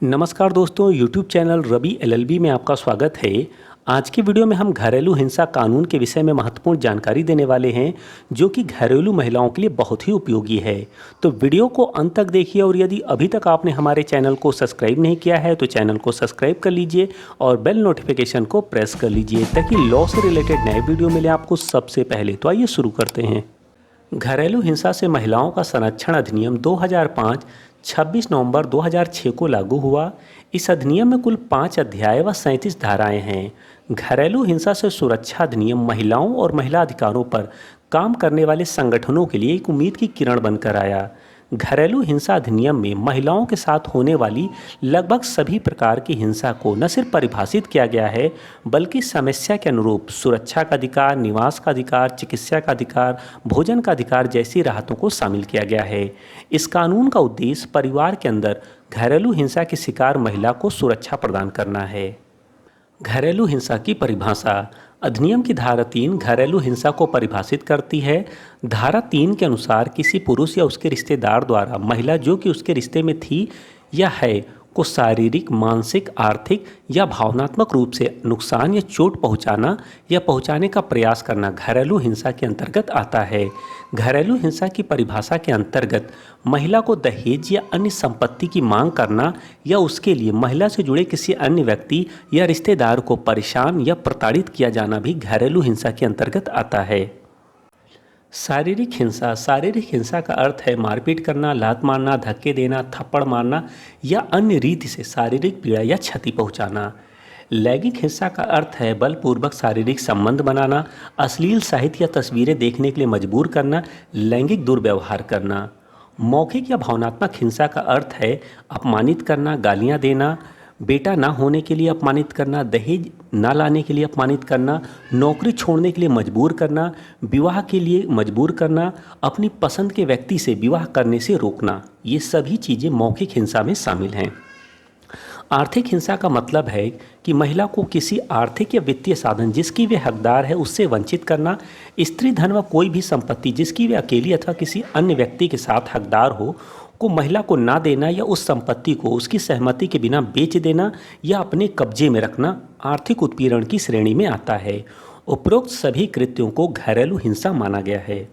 नमस्कार दोस्तों, YouTube channel Ravi LLB में आपका स्वागत है। आज की वीडियो में हम घरेलू हिंसा कानून के विषय में महत्वपूर्ण जानकारी देने वाले हैं, जो कि घरेलू महिलाओं के लिए बहुत ही उपयोगी है। तो वीडियो को अंत तक देखिए और यदि अभी तक आपने हमारे चैनल को सब्सक्राइब नहीं किया है तो चैनल को सब्सक्राइब कर लीजिए और बेल नोटिफिकेशन को प्रेस कर लीजिए ताकि लॉ से रिलेटेड नए वीडियो मिले आपको सबसे पहले। तो आइए शुरू करते हैं। घरेलू हिंसा से महिलाओं का संरक्षण अधिनियम 2005 26 नवंबर 2006 को लागू हुआ। इस अधिनियम में कुल 5 अध्याय व 37 धाराएं हैं। घरेलू हिंसा से सुरक्षा अधिनियम महिलाओं और महिला अधिकारों पर काम करने वाले संगठनों के लिए एक उम्मीद की किरण बनकर आया। घरेलू हिंसा अधिनियम में महिलाओं के साथ होने वाली लगभग सभी प्रकार की हिंसा को न सिर्फ परिभाषित किया गया है, बल्कि समस्या के अनुरूप सुरक्षा का अधिकार, निवास का अधिकार, चिकित्सा का अधिकार, भोजन का अधिकार जैसी राहतों को शामिल किया गया है। इस कानून का उद्देश्य परिवार के अंदर घरेलू हिंसा की शिकार महिला को सुरक्षा प्रदान करना है। घरेलू हिंसा की परिभाषा। अधिनियम की धारा 3 घरेलू हिंसा को परिभाषित करती है। धारा 3 के अनुसार किसी पुरुष या उसके रिश्तेदार द्वारा महिला जो कि उसके रिश्ते में थी या है को शारीरिक, मानसिक, आर्थिक या भावनात्मक रूप से नुकसान या चोट पहुंचाना या पहुंचाने का प्रयास करना घरेलू हिंसा के अंतर्गत आता है। घरेलू हिंसा की परिभाषा के अंतर्गत महिला को दहेज या अन्य संपत्ति की मांग करना या उसके लिए महिला से जुड़े किसी अन्य व्यक्ति या रिश्तेदार को परेशान या प्रताड़ित किया जाना भी घरेलू हिंसा के अंतर्गत आता है। शारीरिक हिंसा। शारीरिक हिंसा का अर्थ है मारपीट करना, लात मारना, धक्के देना, थप्पड़ मारना या अन्य रीति से शारीरिक पीड़ा या क्षति पहुंचाना। लैंगिक हिंसा का अर्थ है बलपूर्वक शारीरिक संबंध बनाना, अश्लील साहित्य या तस्वीरें देखने के लिए मजबूर करना, लैंगिक दुर्व्यवहार करना। मौखिक या भावनात्मक हिंसा का अर्थ है अपमानित करना, गालियां देना, बेटा ना होने के लिए अपमानित करना, दहेज ना लाने के लिए अपमानित करना, नौकरी छोड़ने के लिए मजबूर करना, विवाह के लिए मजबूर करना, अपनी पसंद के व्यक्ति से विवाह करने से रोकना। ये सभी चीज़ें मौखिक हिंसा में शामिल हैं। आर्थिक हिंसा का मतलब है कि महिला को किसी आर्थिक या वित्तीय साधन जिसकी वे हकदार है उससे वंचित करना, स्त्री धन व कोई भी संपत्ति जिसकी वे अकेली अथवा किसी अन्य व्यक्ति के साथ हकदार हो को महिला को ना देना या उस संपत्ति को उसकी सहमति के बिना बेच देना या अपने कब्जे में रखना आर्थिक उत्पीड़न की श्रेणी में आता है। उपरोक्त सभी कृत्यों को घरेलू हिंसा माना गया है।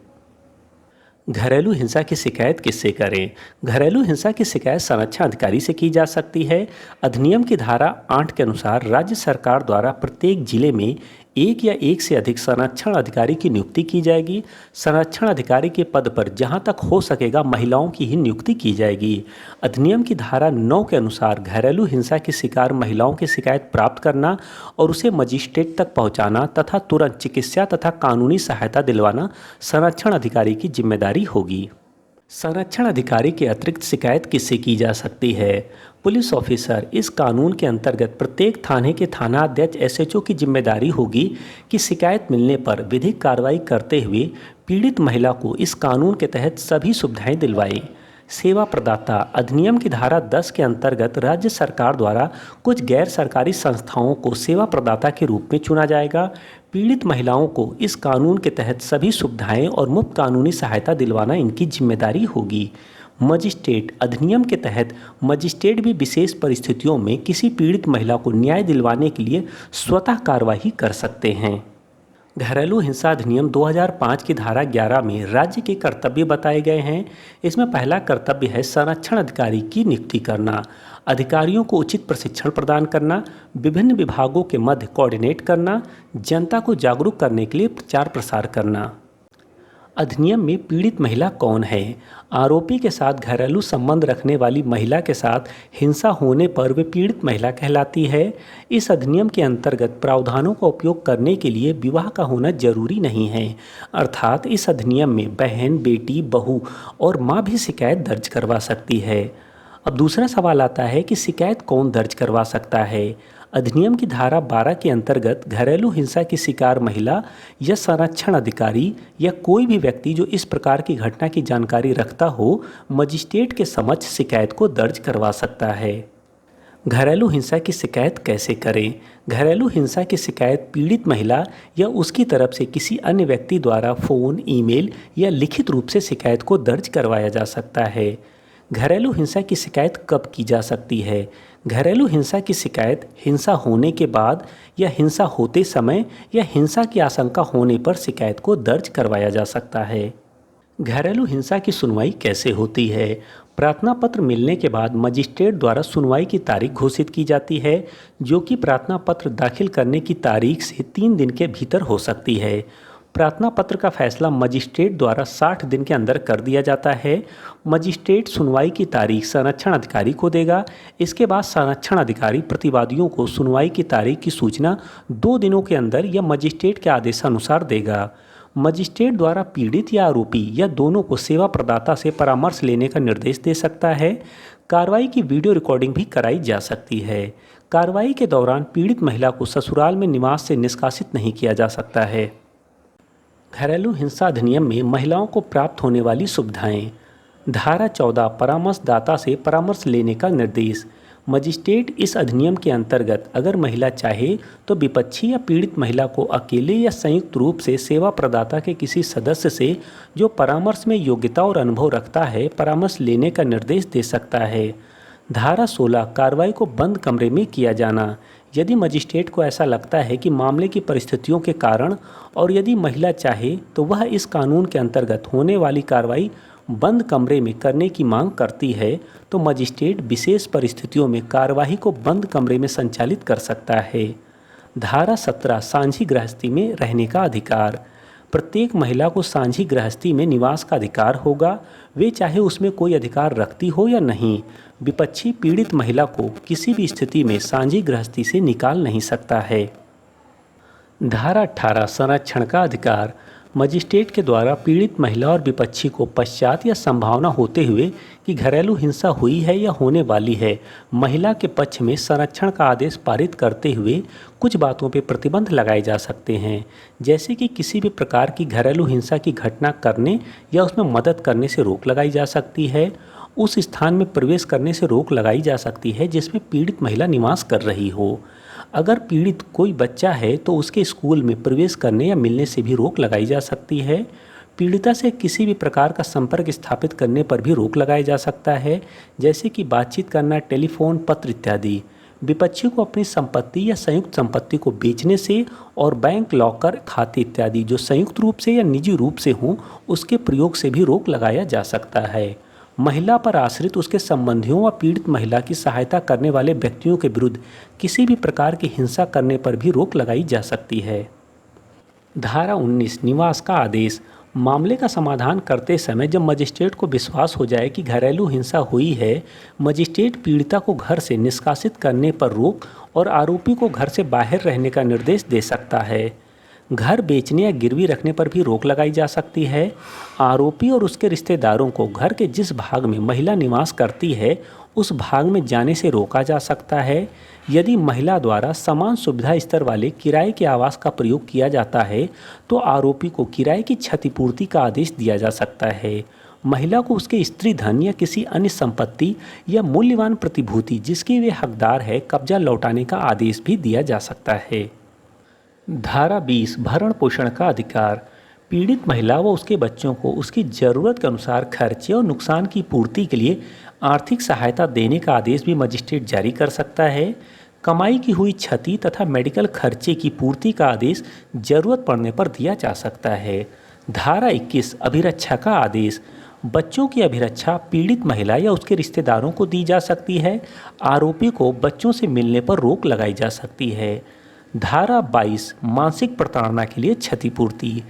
घरेलू हिंसा की शिकायत किससे करें? घरेलू हिंसा की शिकायत संरक्षण अधिकारी से की जा सकती है। अधिनियम की धारा 8 के अनुसार राज्य सरकार द्वारा प्रत्येक जिले में एक या एक से अधिक संरक्षण अधिकारी की नियुक्ति की जाएगी। संरक्षण अधिकारी के पद पर जहां तक हो सकेगा महिलाओं की ही नियुक्ति की जाएगी। अधिनियम की धारा 9 के अनुसार घरेलू हिंसा की शिकार महिलाओं की शिकायत प्राप्त करना और उसे मजिस्ट्रेट तक पहुंचाना तथा तुरंत चिकित्सा तथा कानूनी सहायता दिलवाना संरक्षण अधिकारी की जिम्मेदारी होगी। संरक्षण अधिकारी के अतिरिक्त शिकायत किससे की जा सकती है? Police officer. इस कानून के अंतर्गत प्रत्येक थाने के थानाध्यक्ष एसएचओ की जिम्मेदारी होगी कि शिकायत मिलने पर विधिक कार्रवाई करते हुए पीड़ित महिला को इस कानून के तहत सभी सुविधाएं दिलवाएं। सेवा प्रदाता। अधिनियम की धारा 10 के अंतर्गत राज्य सरकार द्वारा कुछ गैर सरकारी संस्थाओं को सेवा प्रदाता के रूप में चुना जाएगा। पीड़ित महिलाओं को इस कानून के तहत सभी सुविधाएं और मुफ्त कानूनी सहायता दिलवाना इनकी जिम्मेदारी होगी। मजिस्ट्रेट। अधिनियम के तहत मजिस्ट्रेट भी विशेष परिस्थितियों में किसी पीड़ित महिला को न्याय दिलवाने के लिए स्वतः कार्यवाही कर सकते हैं। घरेलू हिंसा अधिनियम 2005 की धारा 11 में राज्य के कर्तव्य बताए गए हैं। इसमें पहला कर्तव्य है संरक्षण अधिकारी की नियुक्ति करना, अधिकारियों को उचित प्रशिक्षण प्रदान करना, विभिन्न विभागों के मध्य कोऑर्डिनेट करना, जनता को जागरूक करने के लिए प्रचार प्रसार करना। अधिनियम में पीड़ित महिला कौन है? आरोपी के साथ घरेलू संबंध रखने वाली महिला के साथ हिंसा होने पर वे पीड़ित महिला कहलाती है। इस अधिनियम के अंतर्गत प्रावधानों का उपयोग करने के लिए विवाह का होना जरूरी नहीं है, अर्थात इस अधिनियम में बहन, बेटी, बहू और माँ भी शिकायत दर्ज करवा सकती है। अब दूसरा सवाल आता है कि शिकायत कौन दर्ज करवा सकता है? अधिनियम की धारा 12 के अंतर्गत घरेलू हिंसा की शिकार महिला या संरक्षण अधिकारी या कोई भी व्यक्ति जो इस प्रकार की घटना की जानकारी रखता हो मजिस्ट्रेट के समक्ष शिकायत को दर्ज करवा सकता है। घरेलू हिंसा की शिकायत कैसे करें? घरेलू हिंसा की शिकायत पीड़ित महिला या उसकी तरफ से किसी अन्य व्यक्ति द्वारा फ़ोन, ईमेल या लिखित रूप से शिकायत को दर्ज करवाया जा सकता है। घरेलू हिंसा की शिकायत कब की जा सकती है? घरेलू हिंसा की शिकायत हिंसा होने के बाद या हिंसा होते समय या हिंसा की आशंका होने पर शिकायत को दर्ज करवाया जा सकता है। घरेलू हिंसा की सुनवाई कैसे होती है? प्रार्थना पत्र मिलने के बाद मजिस्ट्रेट द्वारा सुनवाई की तारीख घोषित की जाती है, जो कि प्रार्थना पत्र दाखिल करने की तारीख से 3 दिन के भीतर हो सकती है। प्रार्थना पत्र का फैसला मजिस्ट्रेट द्वारा 60 दिन के अंदर कर दिया जाता है। मजिस्ट्रेट सुनवाई की तारीख संरक्षण अधिकारी को देगा। इसके बाद संरक्षण अधिकारी प्रतिवादियों को सुनवाई की तारीख की सूचना 2 दिनों के अंदर या मजिस्ट्रेट के आदेशानुसार देगा। मजिस्ट्रेट द्वारा पीड़ित या आरोपी या दोनों को सेवा प्रदाता से परामर्श लेने का निर्देश दे सकता है। कार्रवाई की वीडियो रिकॉर्डिंग भी कराई जा सकती है। कार्रवाई के दौरान पीड़ित महिला को ससुराल में निवास से निष्कासित नहीं किया जा सकता है। घरेलू हिंसा अधिनियम में महिलाओं को प्राप्त होने वाली सुविधाएं। धारा 14 परामर्शदाता से परामर्श लेने का निर्देश। मजिस्ट्रेट इस अधिनियम के अंतर्गत अगर महिला चाहे तो विपक्षी या पीड़ित महिला को अकेले या संयुक्त रूप से सेवा प्रदाता के किसी सदस्य से जो परामर्श में योग्यता और अनुभव रखता है परामर्श लेने का निर्देश दे सकता है। धारा 16 कार्रवाई को बंद कमरे में किया जाना। यदि मजिस्ट्रेट को ऐसा लगता है कि मामले की परिस्थितियों के कारण और यदि महिला चाहे तो वह इस कानून के अंतर्गत होने वाली कार्रवाई बंद कमरे में करने की मांग करती है तो मजिस्ट्रेट विशेष परिस्थितियों में कार्यवाही को बंद कमरे में संचालित कर सकता है। धारा 17 साझी गृहस्थी में रहने का अधिकार। प्रत्येक महिला को साझी गृहस्थी में निवास का अधिकार होगा, वे चाहे उसमें कोई अधिकार रखती हो या नहीं। विपक्षी पीड़ित महिला को किसी भी स्थिति में साझी गृहस्थी से निकाल नहीं सकता है। धारा 18 संरक्षण का अधिकार। मजिस्ट्रेट के द्वारा पीड़ित महिला और विपक्षी को पश्चात या संभावना होते हुए कि घरेलू हिंसा हुई है या होने वाली है, महिला के पक्ष में संरक्षण का आदेश पारित करते हुए कुछ बातों पर प्रतिबंध लगाए जा सकते हैं, जैसे कि किसी भी प्रकार की घरेलू हिंसा की घटना करने या उसमें मदद करने से रोक लगाई जा सकती है। उस स्थान में प्रवेश करने से रोक लगाई जा सकती है जिसमें पीड़ित महिला निवास कर रही हो। अगर पीड़ित कोई बच्चा है तो उसके स्कूल में प्रवेश करने या मिलने से भी रोक लगाई जा सकती है। पीड़िता से किसी भी प्रकार का संपर्क स्थापित करने पर भी रोक लगाया जा सकता है, जैसे कि बातचीत करना, टेलीफोन, पत्र इत्यादि। विपक्षी को अपनी संपत्ति या संयुक्त संपत्ति को बेचने से और बैंक, लॉकर, खाते इत्यादि जो संयुक्त रूप से या निजी रूप से हों उसके प्रयोग से भी रोक लगाया जा सकता है। महिला पर आश्रित उसके संबंधियों व पीड़ित महिला की सहायता करने वाले व्यक्तियों के विरुद्ध किसी भी प्रकार की हिंसा करने पर भी रोक लगाई जा सकती है। धारा 19 निवास का आदेश। मामले का समाधान करते समय जब मजिस्ट्रेट को विश्वास हो जाए कि घरेलू हिंसा हुई है, मजिस्ट्रेट पीड़िता को घर से निष्कासित करने पर रोक और आरोपी को घर से बाहर रहने का निर्देश दे सकता है। घर बेचने या गिरवी रखने पर भी रोक लगाई जा सकती है। आरोपी और उसके रिश्तेदारों को घर के जिस भाग में महिला निवास करती है उस भाग में जाने से रोका जा सकता है। यदि महिला द्वारा समान सुविधा स्तर वाले किराए के आवास का प्रयोग किया जाता है तो आरोपी को किराए की क्षतिपूर्ति का आदेश दिया जा सकता है। महिला को उसके स्त्री धन या किसी अन्य संपत्ति या मूल्यवान प्रतिभूति जिसकी वे हकदार है कब्जा लौटाने का आदेश भी दिया जा सकता है। धारा 20 भरण पोषण का अधिकार। पीड़ित महिला व उसके बच्चों को उसकी ज़रूरत के अनुसार खर्चे और नुकसान की पूर्ति के लिए आर्थिक सहायता देने का आदेश भी मजिस्ट्रेट जारी कर सकता है। कमाई की हुई क्षति तथा मेडिकल खर्चे की पूर्ति का आदेश जरूरत पड़ने पर दिया जा सकता है। धारा 21 अभिरक्षा का आदेश। बच्चों की अभिरक्षा पीड़ित महिला या उसके रिश्तेदारों को दी जा सकती है। आरोपी को बच्चों से मिलने पर रोक लगाई जा सकती है। धारा 22 मानसिक प्रताड़ना के लिए क्षतिपूर्ति।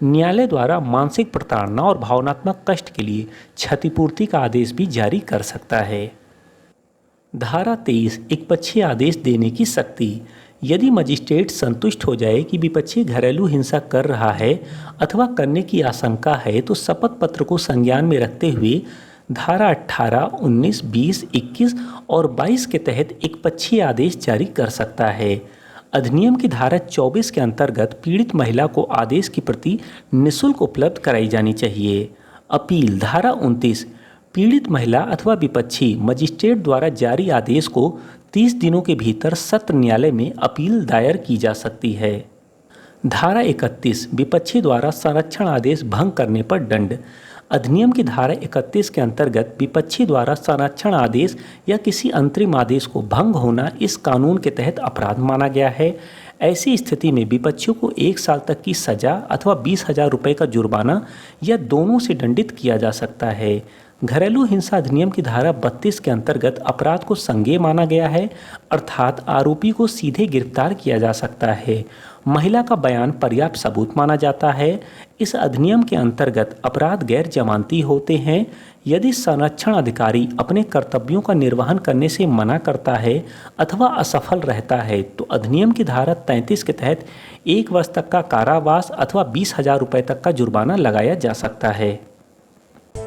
न्यायालय द्वारा मानसिक प्रताड़ना और भावनात्मक कष्ट के लिए क्षतिपूर्ति का आदेश भी जारी कर सकता है। धारा 23 एकपक्षीय आदेश देने की शक्ति। यदि मजिस्ट्रेट संतुष्ट हो जाए कि विपक्षी घरेलू हिंसा कर रहा है अथवा करने की आशंका है तो शपथ पत्र को संज्ञान में रखते हुए धारा 18, 19, 20, 21 और 22 के तहत एकपक्षीय आदेश जारी कर सकता है। अधिनियम की धारा 24 के अंतर्गत पीड़ित महिला को आदेश की प्रति निःशुल्क उपलब्ध कराई जानी चाहिए। अपील। धारा 29 पीड़ित महिला अथवा विपक्षी मजिस्ट्रेट द्वारा जारी आदेश को 30 दिनों के भीतर सत्र न्यायालय में अपील दायर की जा सकती है। धारा 31 विपक्षी द्वारा संरक्षण आदेश भंग करने पर दंड। अधिनियम की धारा 31 के अंतर्गत विपक्षी द्वारा संरक्षण आदेश या किसी अंतरिम आदेश को भंग होना इस कानून के तहत अपराध माना गया है। ऐसी स्थिति में विपक्षियों को 1 साल तक की सजा अथवा 20,000 रुपये का जुर्माना या दोनों से दंडित किया जा सकता है। घरेलू हिंसा अधिनियम की धारा 32 के अंतर्गत अपराध को संज्ञेय माना गया है, अर्थात आरोपी को सीधे गिरफ्तार किया जा सकता है। महिला का बयान पर्याप्त सबूत माना जाता है। इस अधिनियम के अंतर्गत अपराध गैर जमानती होते हैं। यदि संरक्षण अधिकारी अपने कर्तव्यों का निर्वहन करने से मना करता है अथवा असफल रहता है तो अधिनियम की धारा 33 के तहत 1 वर्ष तक का कारावास अथवा 20,000 रुपये तक का जुर्माना लगाया जा सकता है।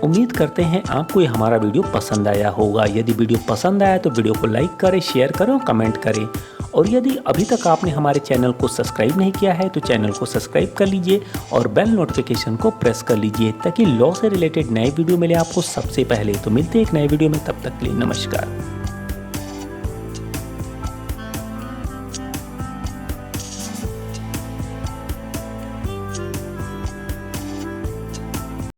उम्मीद करते हैं आपको ये हमारा वीडियो पसंद आया होगा। यदि वीडियो पसंद आया तो वीडियो को लाइक करें, शेयर करें और कमेंट करें। और यदि अभी तक आपने हमारे चैनल को सब्सक्राइब नहीं किया है तो चैनल को सब्सक्राइब कर लीजिए और बेल नोटिफिकेशन को प्रेस कर लीजिए ताकि लॉ से रिलेटेड नए वीडियो मिले आपको सबसे पहले। तो मिलते हैं एक नए वीडियो में, तब तक के लिए नमस्कार।